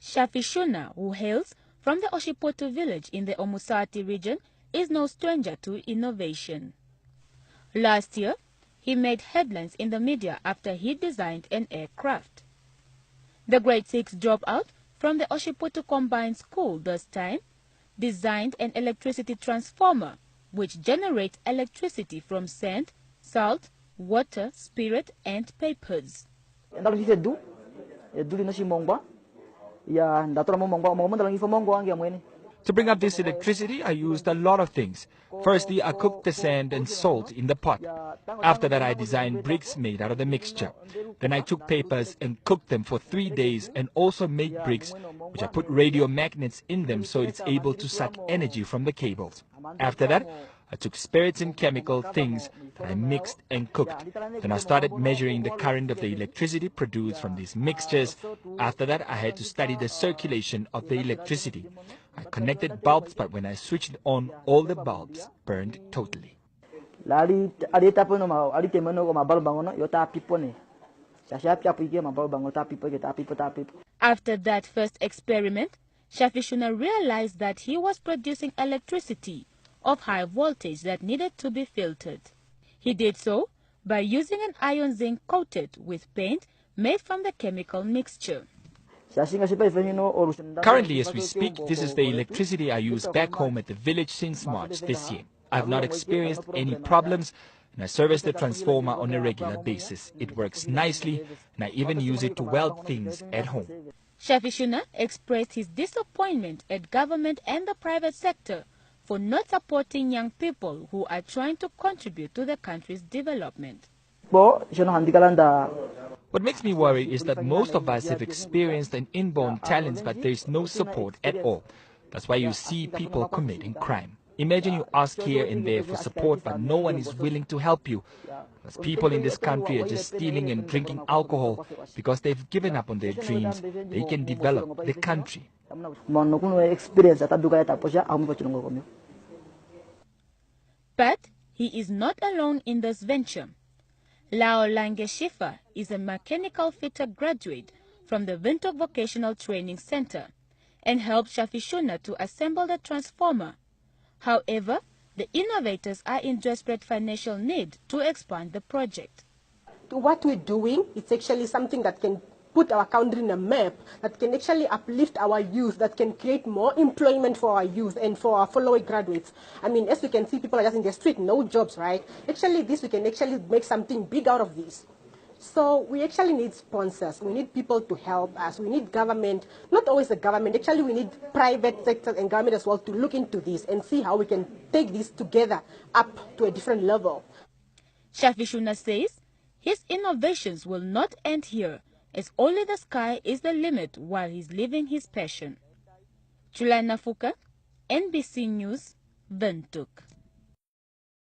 Shafishuna, who hails from the Iiputu village in the Omusati region, is no stranger to innovation. Last year, he made headlines in the media after he designed an aircraft. The grade 6 dropout from the Iiputu Combined School this time designed an electricity transformer which generates electricity from sand, salt, water, spirit, and papers. To bring up this electricity, I used a lot of things. Firstly, I cooked the sand and salt in the pot. After that, I designed bricks made out of the mixture. Then I took papers and cooked them for 3 days and also made bricks, which I put radio magnets in them so it's able to suck energy from the cables. After that, I took spirits and chemical things that I mixed and cooked. Then I started measuring the current of the electricity produced from these mixtures. After that, I had to study the circulation of the electricity. I connected bulbs, but when I switched on, all the bulbs burned totally. After that first experiment, Shafishuna realized that he was producing electricity of high voltage that needed to be filtered. He did so by using an iron zinc coated with paint made from the chemical mixture. Currently, as we speak, this is the electricity I use back home at the village since March this year. I have not experienced any problems, and I service the transformer on a regular basis. It works nicely, and I even use it to weld things at home. Shafishuna expressed his disappointment at government and the private sector for not supporting young people who are trying to contribute to the country's development. What makes me worry is that most of us have experienced an inborn talent, but there is no support at all. That's why you see people committing crime. Imagine you ask here and there for support, but no one is willing to help you. Because people in this country are just stealing and drinking alcohol because they've given up on their dreams. They can develop the country. But he is not alone in this venture. Lao Lange Shifa is a mechanical fitter graduate from the Windhoek Vocational Training Center and helped Shafishuna to assemble the transformer. However, the innovators are in desperate financial need to expand the project. What we're doing, it's actually something that can put our country in a map, that can actually uplift our youth, that can create more employment for our youth and for our following graduates. I mean, as we can see, people are just in the street, no jobs, right? Actually, we can actually make something big out of this. So we actually need sponsors. We need people to help us. We need government, not always the government. Actually, we need private sector and government as well to look into this and see how we can take this together up to a different level. Shafishuna says his innovations will not end here, as only the sky is the limit while he's living his passion. Chula Nafuka, NBC News, Windhoek.